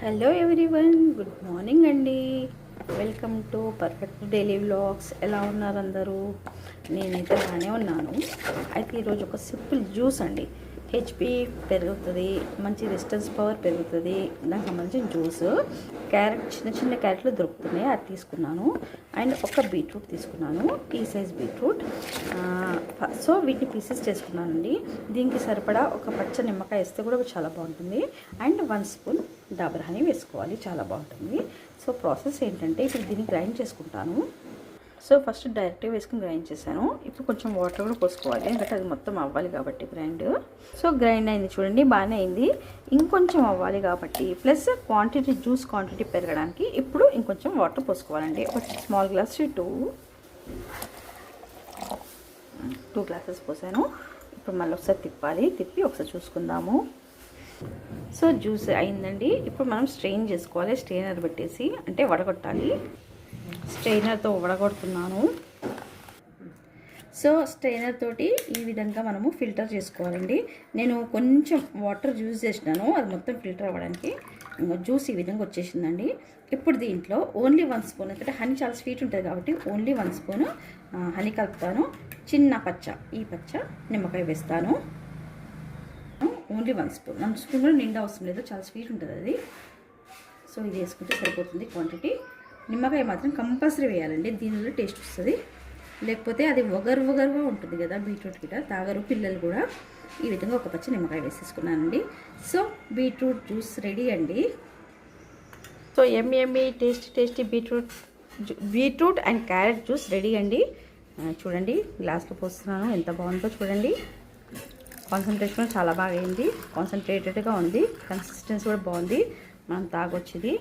Hello everyone, good morning అండి. Welcome to perfect daily vlogs. ఎలా ఉన్నారు అందరూ? నేనైతే బాగానే ఉన్నాను. అయితే ఈరోజు ఒక సింపుల్ జ్యూస్ అండి. హెచ్పి పెరుగుతుంది, మంచి రెసిస్టెన్స్ పవర్ పెరుగుతుంది. దానికి సంబంధించిన జ్యూస్. క్యారెట్, చిన్న చిన్న క్యారెట్లు దొరుకుతున్నాయి, అది తీసుకున్నాను. అండ్ ఒక బీట్రూట్ తీసుకున్నాను, టీ సైజ్ బీట్రూట్. సో వీటిని పీసెస్ చేసుకున్నానండి. దీనికి సరిపడా ఒక పచ్చ నిమ్మకాయ వేస్తే కూడా చాలా బాగుంటుంది. అండ్ 1 స్పూన్ డాబర్ హనీ వేసుకోవాలి, చాలా బాగుంటుంది. సో ప్రాసెస్ ఏంటంటే, ఇప్పుడు దీన్ని గ్రైండ్ చేసుకుంటాను. సో ఫస్ట్ డైరెక్ట్గా వేసుకుని గ్రైండ్ చేశాను. ఇప్పుడు కొంచెం వాటర్ కూడా పోసుకోవాలి, ఎందుకంటే అది మొత్తం అవ్వాలి కాబట్టి గ్రైండ్. సో గ్రైండ్ అయింది చూడండి, బాగానే అయింది. ఇంకొంచెం అవ్వాలి కాబట్టి, ప్లస్ క్వాంటిటీ, జ్యూస్ క్వాంటిటీ పెరగడానికి ఇప్పుడు ఇంకొంచెం వాటర్ పోసుకోవాలండి. ఒక స్మాల్ గ్లాస్ టూ గ్లాసెస్ పోసాను. ఇప్పుడు మళ్ళీ ఒకసారి తిప్పి ఒకసారి చూసుకుందాము. సో జ్యూస్ అయిందండి. ఇప్పుడు మనం స్ట్రెయిన్ చేసుకోవాలి. స్ట్రెయినర్ పెట్టేసి, అంటే వడగొట్టాలి. స్ట్రెయినర్తో వడగొడుతున్నాను. సో స్ట్రెయినర్ తోటి ఈ విధంగా మనము ఫిల్టర్ చేసుకోవాలండి. నేను కొంచెం వాటర్ యూజ్ చేసినాను, అది మొత్తం ఫిల్టర్ అవ్వడానికి. జ్యూస్ ఈ విధంగా వచ్చేసిందండి. ఇప్పుడు దీంట్లో ఓన్లీ 1 స్పూన్, ఎందుకంటే హనీ చాలా స్వీట్ ఉంటుంది కాబట్టి ఓన్లీ 1 స్పూన్ హనీ కలుపుతాను. చిన్న ఈ పచ్చ నిమ్మకాయ వేస్తాను. Only 1 spoon. 1 స్పూన్ కూడా నిండా అవసరం లేదు, చాలా స్వీట్ ఉంటుంది అది. సో ఇది వేసుకుంటే సరిపోతుంది క్వాంటిటీ. నిమ్మకాయ మాత్రం కంపల్సరీ వేయాలండి, దీనివల్ల టేస్ట్ వస్తుంది. లేకపోతే అది ఒగరుగా ఉంటుంది కదా, బీట్రూట్ గిట తాగరు పిల్లలు కూడా. ఈ విధంగా ఒక పచ్చి నిమ్మకాయ వేసేసుకున్నానండి. సో బీట్రూట్ జ్యూస్ రెడీ అండి. So yummy tasty beetroot and carrot juice ready అండి. చూడండి, గ్లాస్లో పోస్తున్నాను, ఎంత బాగుందో చూడండి. కాన్సన్ట్రేషన్ చాలా బాగా అయింది, కాన్సన్ట్రేటెడ్గా ఉంది. కన్సిస్టెన్సీ కూడా బాగుంది, మనం తాగొచ్చింది.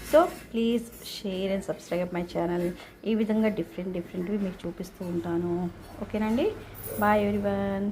So please share and subscribe my channel. ఈ విధంగా డిఫరెంట్వి మీకు చూపిస్తూ ఉంటాను. ఓకేనండి, బాయ్ ఎవ్రీవన్.